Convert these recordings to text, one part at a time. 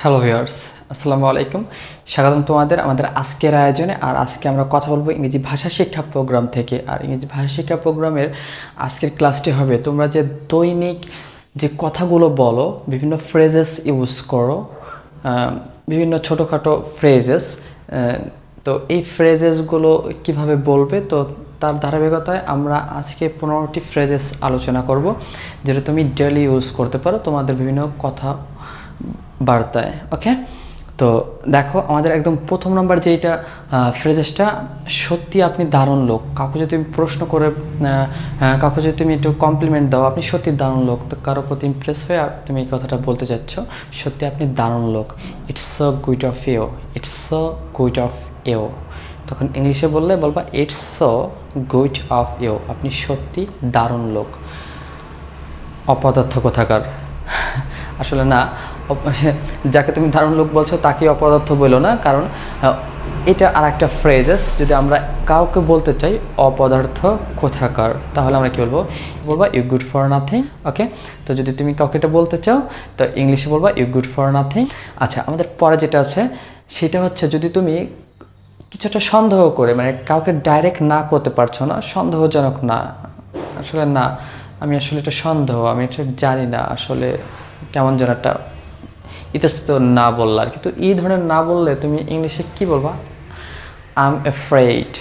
Hello viewers, আসসালামু আলাইকুম। স্বাগতম তোমাদের আমাদের আজকের আয়োজনে। আর আজকে আমরা কথা বলবো ইংরেজি ভাষা শিক্ষা প্রোগ্রাম থেকে। আর ইংরেজি ভাষা শিক্ষা প্রোগ্রামের আজকের ক্লাসটি হবে তোমরা যে দৈনিক যে কথাগুলো বলো, বিভিন্ন ফ্রেজেস ইউজ করো, বিভিন্ন ছোটোখাটো ফ্রেজেস, তো এই ফ্রেজেসগুলো কিভাবে বলবে, তো তার ধারাবাহিকতায় আমরা আজকে 15টি ফ্রেজেস আলোচনা করব, যেটা তুমি ডেইলি ইউজ করতে পারো তোমাদের বিভিন্ন কথা বার্তায়। ওকে, তো দেখো আমাদের একদম প্রথম নম্বর যেটা ফ্রেজেসটা, সত্যি আপনি দারুণ লোক। কাউকে যদি তুমি প্রশ্ন করে কাউকে যদি তুমি একটু কমপ্লিমেন্ট দাও, আপনি সত্যি দারুণ লোক, তো কারোর প্রতি ইমপ্রেস হয়ে তুমি এই কথাটা বলতে চাচ্ছ, সত্যি আপনি দারুণ লোক। It's so good of you, it's so good of you. তখন ইংলিশে বললে বলবা it's so good of you, আপনি সত্যি দারুণ লোক। অপদার্থ কোথাকার। আসলে না, যাকে তুমি দারুণ লোক বলছো তাকে অপদার্থ বলো না, কারণ এটা আর একটা ফ্রেজেস। যদি আমরা কাউকে বলতে চাই অপদার্থ কোথাকার, তাহলে আমরা কী বলবো? বলবা ইউ গুড ফর নাথিং। ওকে, তো যদি তুমি কাউকে এটা বলতে চাও তো ইংলিশে বলবা ইউ গুড ফর নাথিং। আচ্ছা, আমাদের পরে যেটা আছে সেটা হচ্ছে, যদি তুমি কিছুটা সন্দেহ করে, মানে কাউকে ডাইরেক্ট না করতে পারছো না, সন্দেহজনক না, আসলে না, আমি আসলে এটা সন্দেহ, আমি এটা জানি না, আসলে কেমন যেন একটা ইতস্ত না বললা আর কি। তো এই ধরনের না বললে তুমি ইংলিশে কি বলবা? I am afraid,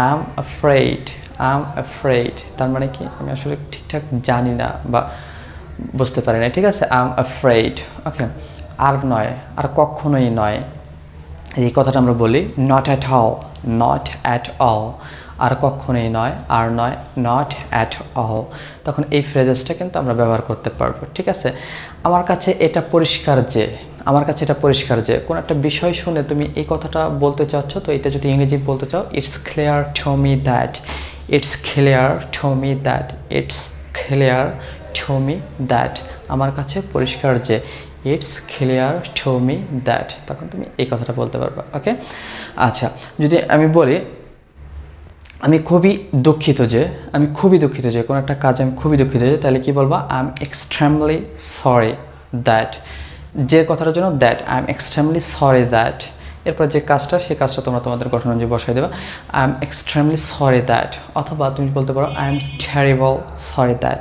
I am afraid, I am afraid. তার মানে কি? আমি আসলে ঠিকঠাক জানি না বা বুঝতে পারি না, ঠিক আছে? I am afraid. ওকে, আর নয়, আর কখনোই নয়, এই কথাটা আমরা বলি not at all, not at all, আর কখনোই নয়, আর নয়, নট অ্যাট অল। তখন এই ফ্রেজেসটা কিন্তু আমরা ব্যবহার করতে পারবো, ঠিক আছে? আমার কাছে এটা পরিষ্কার যে, আমার কাছে এটা পরিষ্কার যে, কোনো একটা বিষয় শুনে তুমি এই কথাটা বলতে চাচ্ছ, তো এটা যদি ইংরেজি বলতে চাও, it's clear to me that, it's clear to me that, it's clear to me that, আমার কাছে পরিষ্কার যে, it's clear to me that, তখন তুমি এই কথাটা বলতে পারবে। ওকে, আচ্ছা, যদি আমি বলি আমি খুবই দুঃখিত যে, আমি খুবই দুঃখিত যে কোনো একটা কাজে আমি খুবই দুঃখিত যে, তাহলে কি বলবা? I am extremely sorry that, যে কথাটার জন্য that, I am extremely sorry that. এরপর যে কাজটা, সেই কাজটা তোমরা তোমাদের গঠন অনুযায়ী বসাই দেবা। I am extremely sorry that, অথবা তুমি বলতে পারো I am terrible sorry that,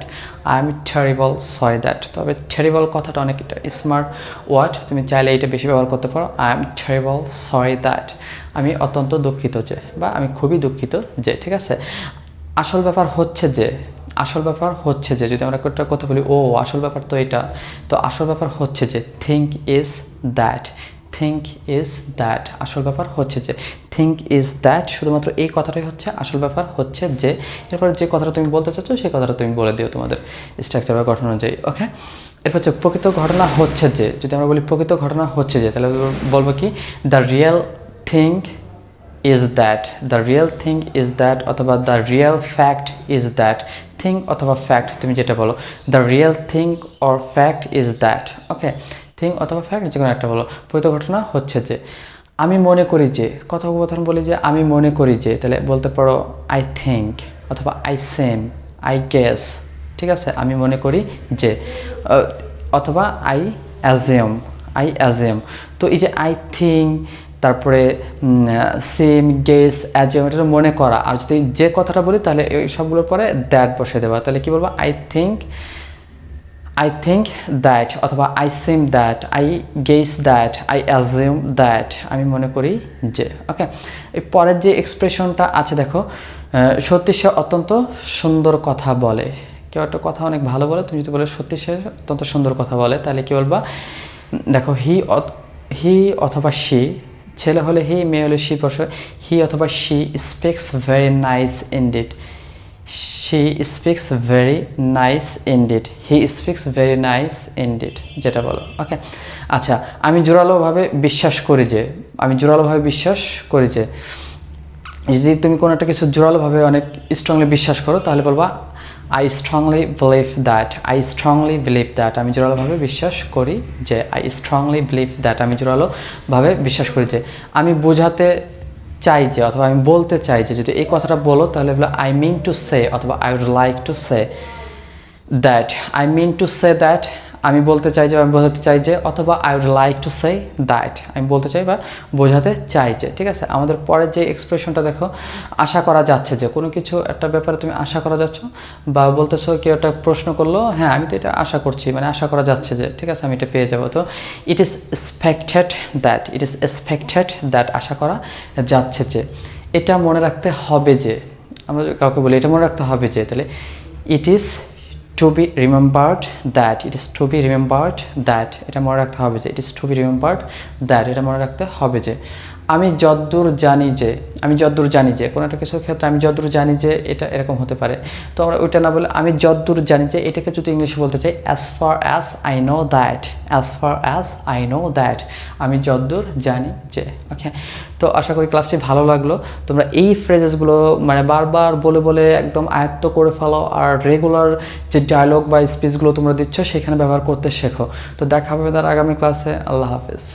I am terrible sorry that. তবে টেরিবল কথাটা অনেক স্মার্ট ওয়ার্ড, তুমি চাইলে এটা বেশি ব্যবহার করতে পারো। I am terrible sorry that, আমি অত্যন্ত দুঃখিত যে, বা আমি খুবই দুঃখিত যে, ঠিক আছে? আসল ব্যাপার হচ্ছে যে, আসল ব্যাপার হচ্ছে যে, যদি আমরা একটা কথা বলি, ও আসল ব্যাপার তো এটা, তো আসল ব্যাপার হচ্ছে যে, think is that, think is that, আসল ব্যাপার হচ্ছে যে, থিঙ্ক ইজ দ্যাট, শুধুমাত্র এই কথাটাই হচ্ছে আসল ব্যাপার হচ্ছে যে। এরপর যে কথাটা তুমি বলতে চাচ্ছ সেই কথাটা তুমি বলে দিও তোমাদের স্ট্রাকচার বা গঠন অনুযায়ী। ওকে, এরপর হচ্ছে প্রকৃত ঘটনা হচ্ছে যে, যদি আমরা বলি প্রকৃত ঘটনা হচ্ছে যে, তাহলে বলবো কি? The real thing is that, the real thing is that, অথবা the real fact is that. Thing অথবা ফ্যাক্ট তুমি যেটা বলো, the real thing or fact is that. Okay, thing অথবা ফ্যাক্ট যে কোনো একটা বলো। প্রকৃত ঘটনা হচ্ছে যে, আমি মনে করি যে, কথোপকথন বলি যে আমি মনে করি যে, তাহলে বলতে পারো আই থিঙ্ক, অথবা আই সেম, আই গেস, ঠিক আছে? আমি মনে করি যে, অথবা আই অ্যাজিউম, আই অ্যাজিউম। তো এই যে আই থিঙ্ক, তারপরে সেম, গেস, অ্যাজিউম, এটা মনে করা। আর যদি যে কথাটা বলি তাহলে এই সবগুলোর পরে দ্যাট বসে দেওয়া। তাহলে কি বলবো? I think, I think that, অথবা I say that, I guess that, I assume that, আমি মনে করি যে। ওকে, এই পরের যে এক্সপ্রেশনটা আছে দেখো, সত্যি সে অত্যন্ত সুন্দর কথা বলে। কেউ একটা কথা অনেক ভালো বলে, তুমি যদি বলে সত্যি সে অত্যন্ত সুন্দর কথা বলে, তাহলে কি বলবা? দেখো, হি অথবা শি, ছেলে হলে হি, মেয়ে হলে শি বসে। হি অথবা she speaks very nice indeed, she speaks very nice indeed, he speaks very nice indeed, যেটা বলো। ওকে, আচ্ছা, আমি জোরালোভাবে বিশ্বাস করি যে, আমি জোরালোভাবে বিশ্বাস করি যে, যদি তুমি কোনো একটা কিছু জোরালোভাবে অনেক স্ট্রংলি বিশ্বাস করো, তাহলে বলবা I strongly believe that, I strongly believe that, আমি জোরালোভাবে বিশ্বাস করি যে, আই স্ট্রংলি বিলিভ দ্যাট, আমি জোরালোভাবে বিশ্বাস করি যে। আমি বোঝাতে চাই যে, অথবা আমি বলতে চাই যে, যদি এই কথাটা বলো তাহলে বলো আই মিন টু সে, অথবা I would like to say that, I mean to say that, আমি বলতে চাই যে, আমি বোঝাতে চাই যে, অথবা I would like to say that, আমি বলতে চাই বা বোঝাতে চাই যে। ঠিক আছে, আমাদের পরের যে এক্সপ্রেশনটা দেখো, আশা করা যাচ্ছে যে, কোনো কিছু একটা ব্যাপারে তুমি আশা করা যাচ্ছ বা বলতেছো, কেউ একটা প্রশ্ন করলো, হ্যাঁ আমি তো এটা আশা করছি, মানে আশা করা যাচ্ছে যে, ঠিক আছে আমি এটা পেয়ে যাবো। তো it is expected that, it is expected that, আশা করা যাচ্ছে যে। এটা মনে রাখতে হবে যে, আমরা কাউকে বলি এটা মনে রাখতে হবে যে, তাহলে it is to be remembered that, it is to be remembered that, এটা মনে রাখতে হবে যে, it is to be remembered that, এটা মনে রাখতে হবে যে। আমি যদ্দূর জানি যে, আমি যদ্দূর জানি যে, কোনো একটা কিছুর ক্ষেত্রে আমি যদ্দূর জানি যে এটা এরকম হতে পারে, তো আমরা ওইটা না বলে আমি যদ্দূর জানি যে, এটাকে যদি ইংলিশে বলতে চাই, as far as I know that, as far as I know that, আমি যদ্দূর জানি যে। ওকে, তো আশা করি ক্লাসটি ভালো লাগলো। তোমরা এই ফ্রেজেসগুলো মানে বারবার বলে বলে একদম আয়ত্ত করে ফেলো, আর রেগুলার যে ডায়লগ বা স্পিচগুলো তোমরা দিচ্ছ সেখানে ব্যবহার করতে শেখো। তো দেখা হবে তার আগামী ক্লাসে। আল্লাহ হাফেজ।